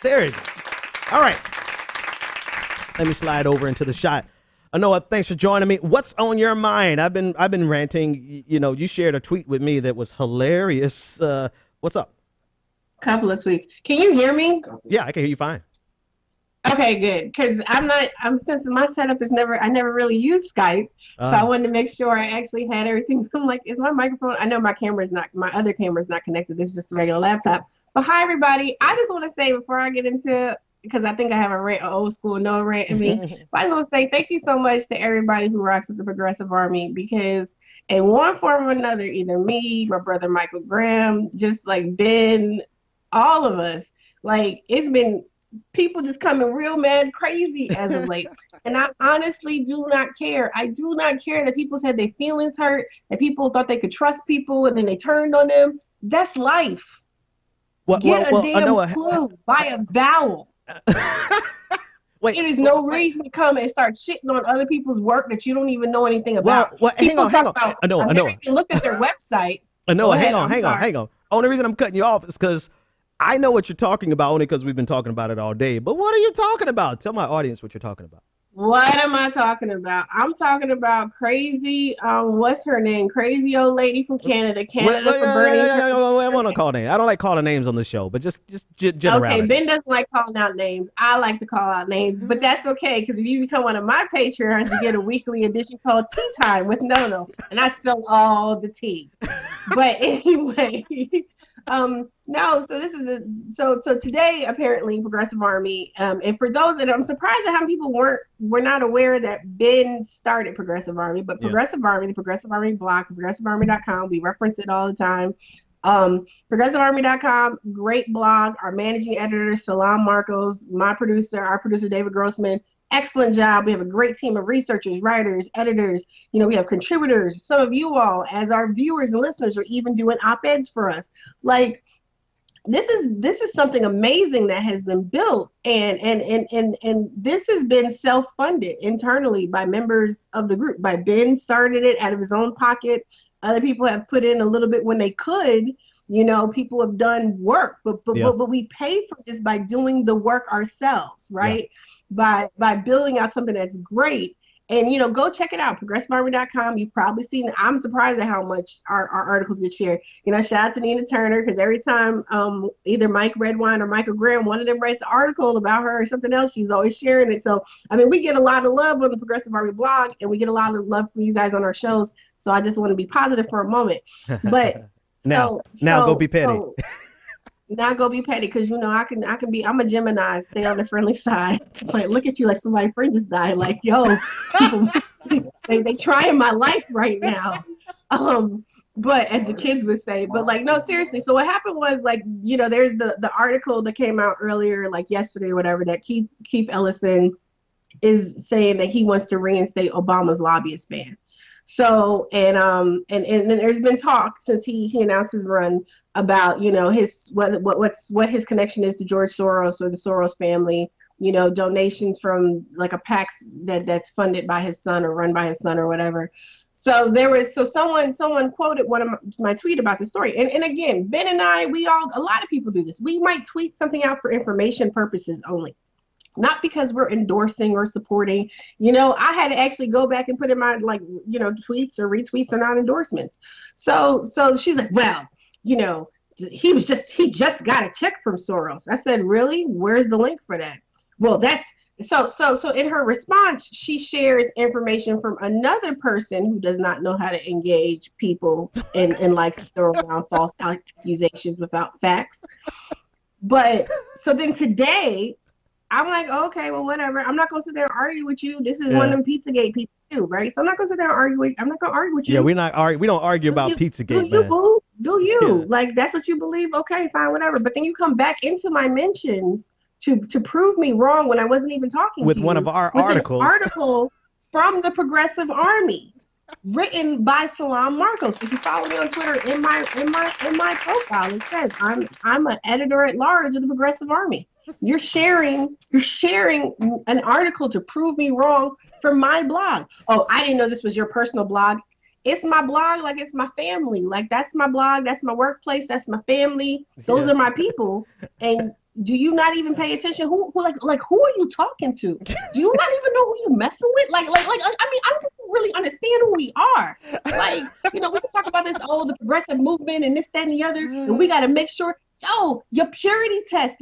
There it is. All right. Let me slide over into the shot. Anoa, thanks for joining me. What's on your mind? I've been ranting. You know, you shared a tweet with me that was hilarious. What's up? Couple of tweets. Can you hear me? Yeah, I can hear you fine. Okay, good. Because since my setup is I never really use Skype. So I wanted to make sure I actually had everything. I'm like, is my microphone? I know my other camera is not connected. This is just a regular laptop. But hi, everybody. I just want to say before I get into, because I think I have an old school Noah rant in me. But I just want to say thank you so much to everybody who rocks with the Progressive Army, because in one form or another, either me, my brother Michael Graham, just like Ben, all of us, like it's been people just coming real mad crazy as of late. And I honestly do not care. I do not care that people said their feelings hurt, that people thought they could trust people and then they turned on them. That's life. Get a damn clue. Buy a vowel. Wait, it is no reason to come and start shitting on other people's work that you don't even know anything about. Hang on. I never even looked at their website. Hang on. Only reason I'm cutting you off is because I know what you're talking about, only because we've been talking about it all day. But what are you talking about? Tell my audience what you're talking about. What am I talking about? I'm talking about crazy, what's her name? Crazy old lady from Canada. For Bernie. I want to call names. I don't like calling names on the show, but just generalities. Okay, Ben doesn't like calling out names. I like to call out names, but that's okay, because if you become one of my Patreons, you get a weekly edition called Tea Time with Nono, and I spill all the tea. But anyway... no, so this is so today apparently Progressive Army, and for those that I'm surprised at how many people were not aware that Ben started Progressive Army, but Progressive Army, the Progressive Army blog, progressivearmy.com, we reference it all the time. Progressivearmy.com, great blog. Our managing editor, Salam Marcos, our producer, David Grossman, excellent job. We have a great team of researchers, writers, editors. You know, we have contributors. Some of you all, as our viewers and listeners, are even doing op-eds for us. Like, this is something amazing that has been built, and this has been self-funded internally by members of the group. By Ben started it out of his own pocket. Other people have put in a little bit when they could. You know, people have done work, but we pay for this by doing the work ourselves, right? Yeah. By building out something that's great. And, you know, go check it out, progressivearmy.com. You've probably seen, I'm surprised at how much our articles get shared. You know, shout out to Nina Turner, because every time either Mike Redwine or Michael Graham, one of them writes an article about her or something else, she's always sharing it. So, I mean, we get a lot of love on the Progressive Army blog, and we get a lot of love from you guys on our shows. So I just want to be positive for a moment. But now go be petty. Not go be petty, because you know I'm a Gemini, stay on the friendly side. Like, look at you, like somebody's friend just died. Like, yo, people, they trying my life right now. But as the kids would say, but like, no, seriously. So what happened was, like, you know, there's the article that came out earlier, like yesterday or whatever, that Keith Ellison is saying that he wants to reinstate Obama's lobbyist ban. So, and there's been talk since he announced his run about, you know, what his connection is to George Soros or the Soros family, you know, donations from like a PAC that's funded by his son or run by his son or whatever. So someone quoted one of my tweet about the story. And again, Ben and I, a lot of people do this. We might tweet something out for information purposes only, not because we're endorsing or supporting. You know, I had to actually go back and put in my, like, you know, tweets or retweets are not endorsements. So she's like, well, you know, he just got a check from Soros. I said, really? Where's the link for that? Well, that's so in her response, she shares information from another person who does not know how to engage people and likes to throw around false accusations without facts. But so then today, I'm like, okay, well, whatever. I'm not going to sit there and argue with you. This is one of them Pizzagate people too, right? So I'm not going to sit there and argue with you. I'm not going to argue with you. Yeah, we don't argue about Pizzagate, do you, boo? Do you? Yeah. Like, that's what you believe? Okay, fine, whatever. But then you come back into my mentions to prove me wrong when I wasn't even talking with to you. With one of our articles. An article from the Progressive Army, written by Salam Marcos. If you follow me on Twitter, in my profile, it says I'm an editor at large of the Progressive Army. You're sharing an article to prove me wrong from my blog. Oh, I didn't know this was your personal blog. It's my blog, like it's my family. Like, that's my blog, that's my workplace, that's my family. Those are my people. And do you not even pay attention? Who who are you talking to? Do you not even know who you messing with? I mean, I don't think you really understand who we are. Like, we can talk about this, the progressive movement and this, that, and the other, and we got to make sure. Yo, your purity tests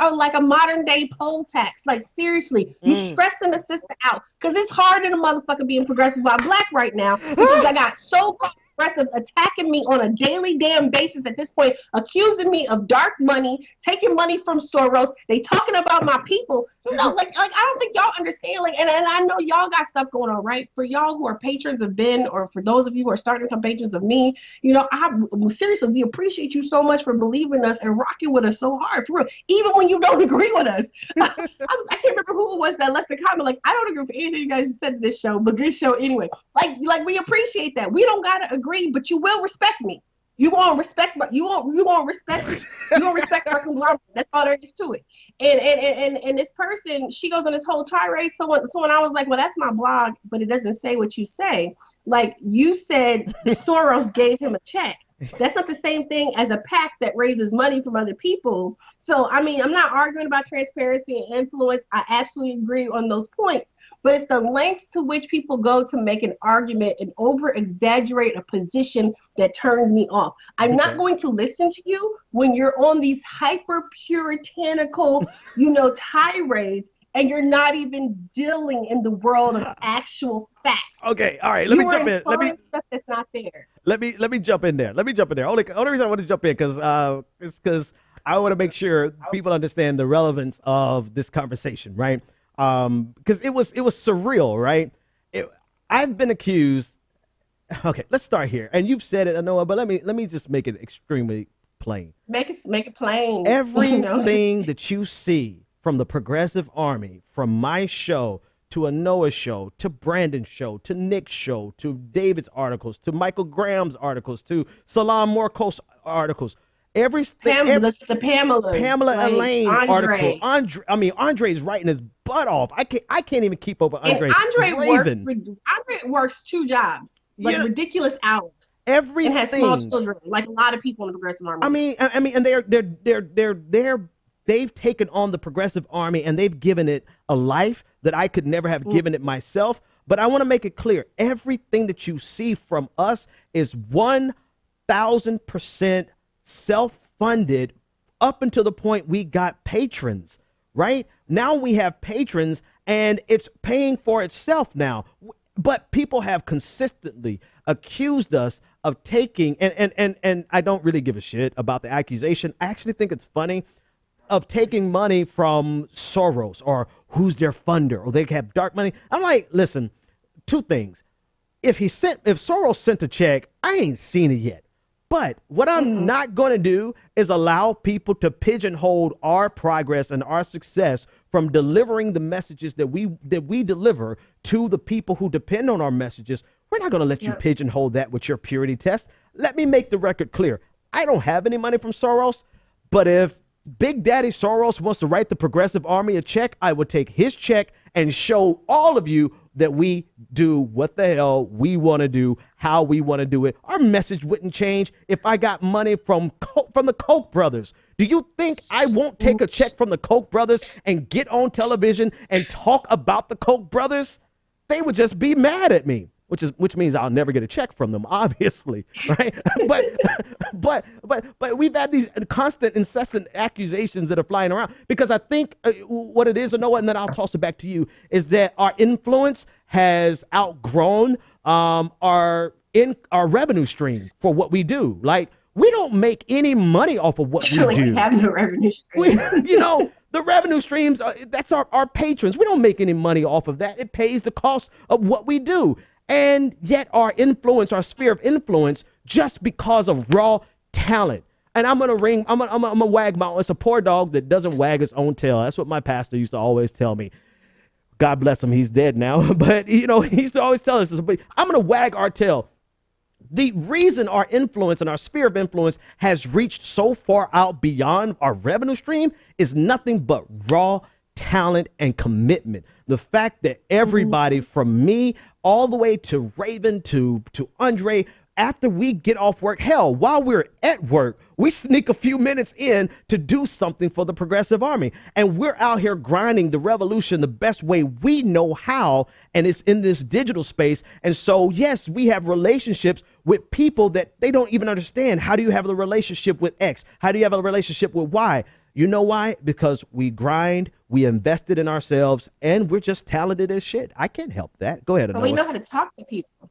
are like a modern day poll tax. Like, seriously, you stressing the sister out because it's hard in a motherfucker being progressive while Black right now because I got so progressives attacking me on a daily damn basis at this point, accusing me of dark money, taking money from Soros. They talking about my people. I don't think y'all understand. And I know y'all got stuff going on, right? For y'all who are patrons of Ben, or for those of you who are starting to become patrons of me, seriously, we appreciate you so much for believing us and rocking with us so hard, for real. Even when you don't agree with us. I can't remember who it was that left the comment. Like, I don't agree with anything you guys said in this show, but good show anyway. Like we appreciate that. We don't gotta agree, but you will respect me. You gonna respect my, you gonna respect me. You gonna respect our conglomerate. That's all there is to it. And this person, she goes on this whole tirade. So when I was like, well, that's my blog, but it doesn't say what you say. Like, you said Soros gave him a check. That's not the same thing as a PAC that raises money from other people. So, I mean, I'm not arguing about transparency and influence. I absolutely agree on those points. But it's the lengths to which people go to make an argument and over-exaggerate a position that turns me off. I'm not going to listen to you when you're on these hyper-puritanical, tirades, and you're not even dealing in the world of actual facts. Okay, all right. Let me jump in. Stuff that's not there. Let me jump in there. Only reason I want to jump in because I want to make sure people understand the relevance of this conversation, right? Because it was surreal, right? I've been accused. Okay, let's start here. And you've said it, Anoa, but let me just make it extremely plain. Make it plain. Everything that you see from the Progressive Army, from my show to Anoa's show, to Brandon's show, to Nick's show, to David's articles, to Michael Graham's articles, to Salam Morco's articles, Pamela Elaine article. Andre's writing his butt off. I can't even keep up with Andre. And Andre works 2 jobs, ridiculous hours. Everything. And has small children, like a lot of people in the Progressive Army. I mean, and they've taken on the Progressive Army and they've given it a life that I could never have given it myself. But I want to make it clear, everything that you see from us is 1,000% self-funded up until the point we got patrons, right? Now we have patrons and it's paying for itself now. But people have consistently accused us of taking, and I don't really give a shit about the accusation. I actually think it's funny, of taking money from Soros or who's their funder, or they have dark money. I'm like, listen, 2 things. If Soros sent a check, I ain't seen it yet. But what I'm not going to do is allow people to pigeonhole our progress and our success from delivering the messages that we deliver to the people who depend on our messages. We're not going to let you pigeonhole that with your purity test. Let me make the record clear. I don't have any money from Soros, but if Big Daddy Soros wants to write the Progressive Army a check, I would take his check and show all of you that we do what the hell we want to do, how we want to do it. Our message wouldn't change if I got money from the Koch brothers. Do you think I won't take a check from the Koch brothers and get on television and talk about the Koch brothers? They would just be mad at me. Which means I'll never get a check from them, obviously, right? but we've had these constant, incessant accusations that are flying around because I think what it is, and then I'll toss it back to you, is that our influence has outgrown our revenue stream for what we do. Like, we don't make any money off of what we do. We have no revenue stream. The revenue streams, that's our patrons. We don't make any money off of that. It pays the cost of what we do. And yet our influence, our sphere of influence, just because of raw talent. And I'm gonna wag it's a poor dog that doesn't wag his own tail. That's what my pastor used to always tell me. God bless him, he's dead now. But he used to always tell us this. But I'm gonna wag our tail. The reason our influence and our sphere of influence has reached so far out beyond our revenue stream is nothing but raw talent and commitment. The fact that everybody from me all the way to Raven to Andre after we get off work, hell, while we're at work, we sneak a few minutes in to do something for the Progressive Army. And we're out here grinding the revolution the best way we know how. And it's in this digital space. And so, yes, we have relationships with people that they don't even understand. How do you have a relationship with X? How do you have a relationship with Y? You know why? Because we grind, we invested in ourselves, and we're just talented as shit. I can't help that. Go ahead, Anoa. But we know how to talk to people.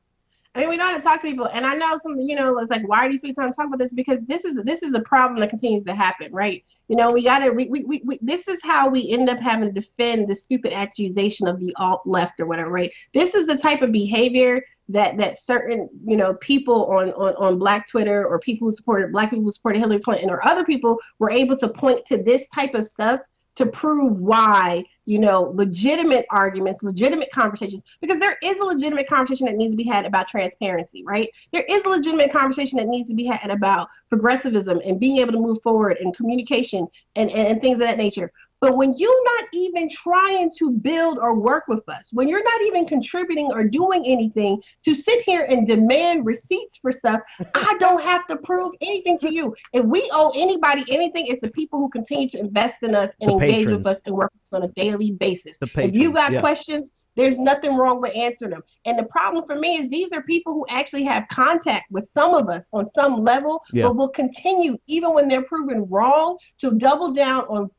I mean, we know how to talk to people, and I know some, it's like, why are these people trying to talk about this? Because this is a problem that continues to happen, right? This is how we end up having to defend the stupid accusation of the alt left or whatever, right? This is the type of behavior that certain, people on Black Twitter, or people who supported Black people who supported Hillary Clinton, or other people were able to point to this type of stuff to prove why, legitimate arguments, legitimate conversations, because there is a legitimate conversation that needs to be had about transparency, right? There is a legitimate conversation that needs to be had about progressivism and being able to move forward and communication and things of that nature. But when you're not even trying to build or work with us, when you're not even contributing or doing anything to sit here and demand receipts for stuff, I don't have to prove anything to you. If we owe anybody anything, it's the people who continue to invest in us and engage with us and work with us on a daily basis. If you got questions, there's nothing wrong with answering them. And the problem for me is these are people who actually have contact with some of us on some level, but will continue, even when they're proven wrong, to double down on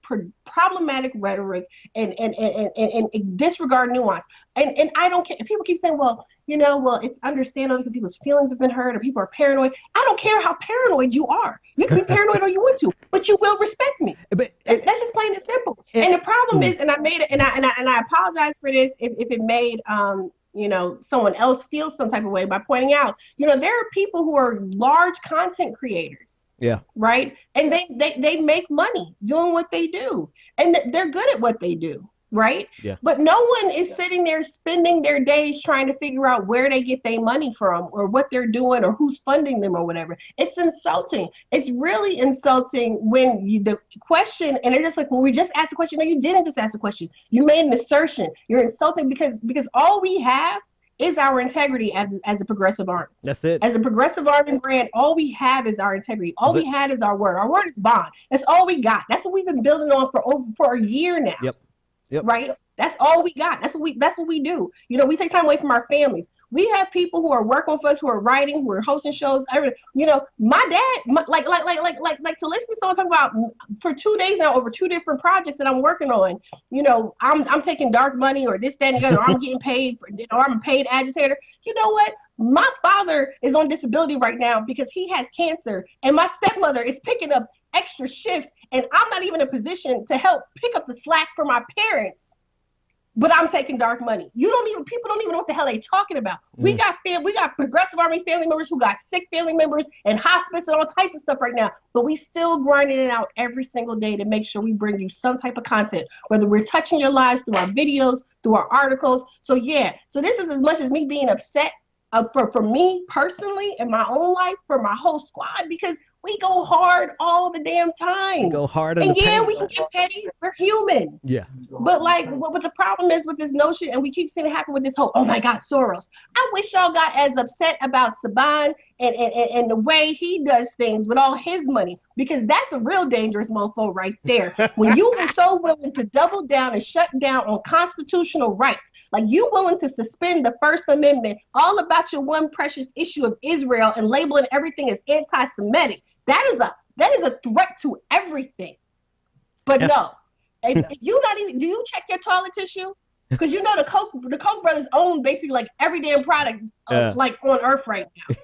problematic rhetoric and disregard nuance. And I don't care. People keep saying, well, it's understandable because people's feelings have been hurt or people are paranoid. I don't care how paranoid you are. You can be paranoid all you want to, but you will respect me. But that's just plain and simple. And the problem is, and I made it, and I apologize for this if it made someone else feel some type of way by pointing out, there are people who are large content creators. Yeah. Right. And they make money doing what they do. And they're good at what they do. Right. Yeah. But no one is sitting there spending their days trying to figure out where they get their money from or what they're doing or who's funding them or whatever. It's insulting. It's really insulting when the question, and they're just like, well, we just asked a question. No, you didn't just ask a question. You made an assertion. You're insulting because all we have is our integrity as a progressive army. That's it. As a progressive army brand, all we have is our integrity. All we had is our word. Our word is bond. That's all we got. That's what we've been building on for a year now. Yep. Right. That's all we got. That's what we do. We take time away from our families. We have people who are working with us, who are writing, who are hosting shows. My dad, like to listen to someone talk about for 2 days now over 2 different projects that I'm working on. I'm taking dark money or this, that, and the other. Or I'm getting paid, or I'm a paid agitator. You know what? My father is on disability right now because he has cancer, and my stepmother is picking up extra shifts, and I'm not even in a position to help pick up the slack for my parents. But I'm taking dark money. People don't even know what the hell they talking about. We got Progressive Army family members who got sick family members and hospice and all types of stuff right now. But we still grinding it out every single day to make sure we bring you some type of content, whether we're touching your lives through our videos, through our articles. So this is as much as me being upset for me personally in my own life, for my whole squad, because we go hard all the damn time. We go hard, and we can get petty. We're human. Yeah. But what the problem is with this notion, and we keep seeing it happen with this whole, oh my God, Soros. I wish y'all got as upset about Saban and the way he does things with all his money, because that's a real dangerous mofo right there. When you were so willing to double down and shut down on constitutional rights, like you willing to suspend the First Amendment, all about your one precious issue of Israel and labeling everything as anti-Semitic. That is a threat to everything. But no, do you check your toilet tissue? Because the Koch brothers own basically like every damn product like on earth right now.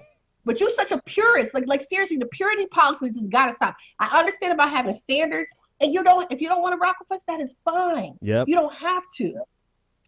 But you're such a purist. Like seriously, the purity policy just gotta stop. I understand about having standards, and if you don't want to rock with us, that is fine. Yep. You don't have to.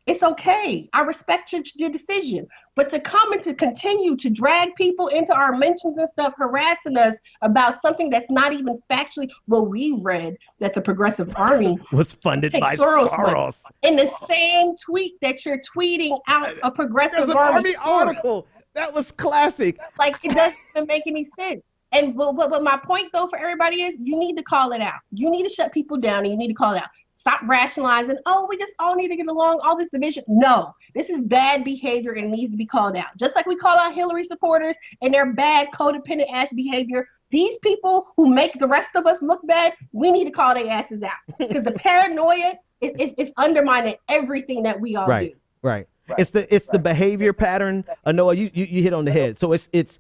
It's okay. I respect your decision. But to come and to continue to drag people into our mentions and stuff, harassing us about something that's not even factually, well, we read that the Progressive Army was funded by Soros. In the same tweet that you're tweeting out a Progressive Army article. That was classic. Like, it doesn't even make any sense. But my point though for everybody is you need to call it out. You need to shut people down and you need to call it out. Stop rationalizing, oh, we just all need to get along, all this division. No, this is bad behavior and needs to be called out. Just like we call out Hillary supporters and their bad codependent ass behavior, these people who make the rest of us look bad, we need to call their asses out. Because the paranoia is undermining everything that we all do. Right. It's the behavior pattern. Anoa, you hit on the head. So it's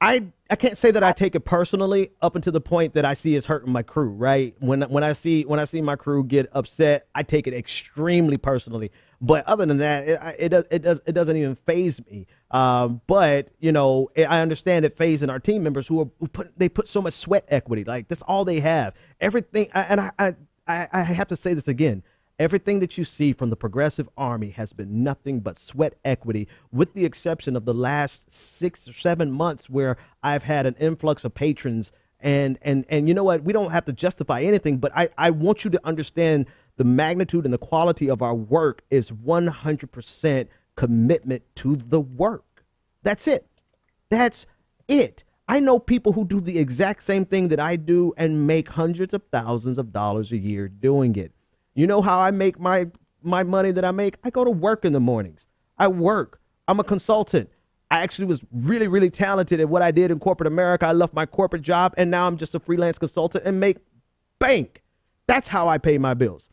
I can't say that I take it personally up until the point that I see it's hurting my crew, right? When I see my crew get upset, I take it extremely personally. But other than that, it doesn't even faze me. But I understand it phasing our team members who put so much sweat equity. Like that's all they have. Everything, and I have to say this again. Everything that you see from the Progressive Army has been nothing but sweat equity, with the exception of the last 6 or 7 months where I've had an influx of patrons. And you know what? We don't have to justify anything, but I want you to understand the magnitude and the quality of our work is 100% commitment to the work. That's it. That's it. I know people who do the exact same thing that I do and make hundreds of thousands of dollars a year doing it. You know how I make my money that I make? I go to work in the mornings. I work. I'm a consultant. I actually was really, really talented at what I did in corporate America. I left my corporate job and now I'm just a freelance consultant and make bank. That's how I pay my bills.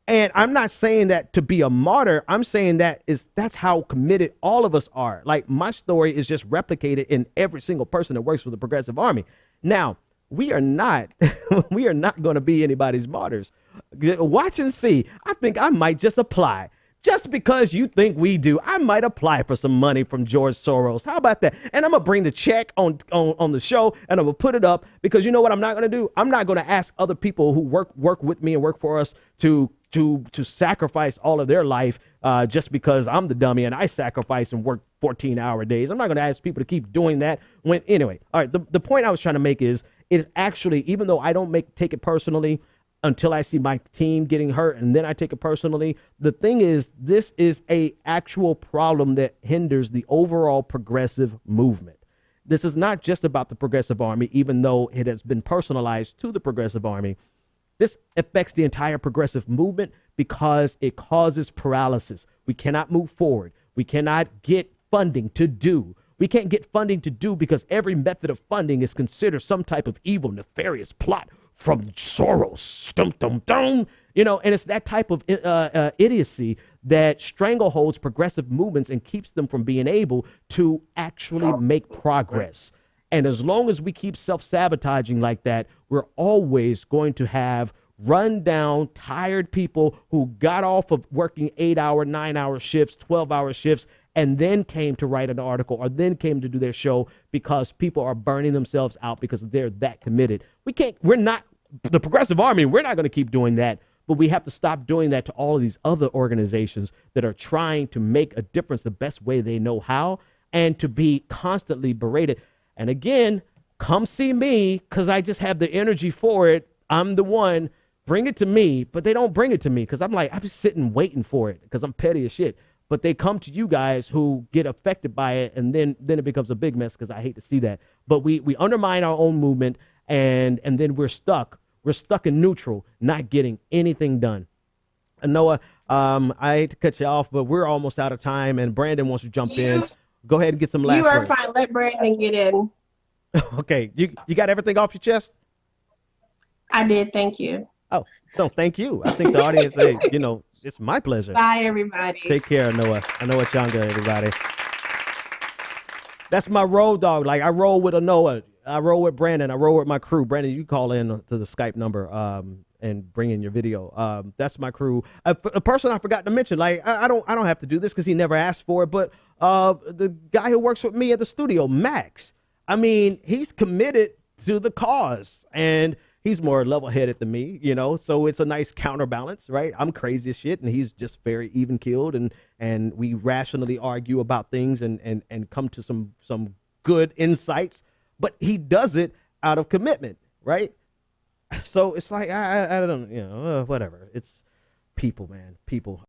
And I'm not saying that to be a martyr. I'm saying that's how committed all of us are. Like my story is just replicated in every single person that works for the Progressive Army. Now, we are not going to be anybody's martyrs. Watch and see. I think I might just apply. Just because you think we do, I might apply for some money from George Soros. How about that? And I'm going to bring the check on the show and I'm going to put it up because you know what I'm not going to do? I'm not going to ask other people who work with me and work for us to sacrifice all of their life just because I'm the dummy and I sacrifice and work 14-hour days. I'm not going to ask people to keep doing that. Anyway, all right, the point I was trying to make is actually, even though I don't take it personally until I see my team getting hurt and then I take it personally, the thing is, this is a actual problem that hinders the overall progressive movement. This is not just about the Progressive Army, even though it has been personalized to the Progressive Army. This affects the entire progressive movement because it causes paralysis. We cannot move forward. We cannot get funding to do. We can't get funding to do because every method of funding is considered some type of evil, nefarious plot from Soros. Dum, dum, dum. And it's that type of idiocy that strangleholds progressive movements and keeps them from being able to actually make progress. And as long as we keep self-sabotaging like that, we're always going to have run down, tired people who got off of working 8-hour, 9-hour shifts, 12-hour shifts, and then came to write an article or then came to do their show because people are burning themselves out because they're that committed. We're not the Progressive Army. We're not going to keep doing that, but we have to stop doing that to all of these other organizations that are trying to make a difference the best way they know how and to be constantly berated. And again, come see me because I just have the energy for it. I'm the one. Bring it to me, but they don't bring it to me because I'm just sitting waiting for it because I'm petty as shit. But they come to you guys who get affected by it, and then it becomes a big mess because I hate to see that. But we undermine our own movement, and then we're stuck. We're stuck in neutral, not getting anything done. And Noah, I hate to cut you off, but we're almost out of time, and Brandon wants to jump in. Go ahead and get some last words. You are fine. Let Brandon get in. Okay. You got everything off your chest? I did. Thank you. Oh, no, thank you. I think the audience, it's my pleasure. Bye, everybody. Take care, Anoa. Anoa Changa, everybody. That's my road dog. Like, I roll with Anoa. I roll with Brandon. I roll with my crew. Brandon, you call in to the Skype number and bring in your video. That's my crew. A person I forgot to mention, like, I don't have to do this because he never asked for it, but the guy who works with me at the studio, Max, I mean, he's committed to the cause, and he's more level-headed than me, so it's a nice counterbalance, right? I'm crazy as shit, and he's just very even-keeled, and we rationally argue about things and come to some good insights, but he does it out of commitment, right? So it's like, I don't, whatever. It's people, man, people.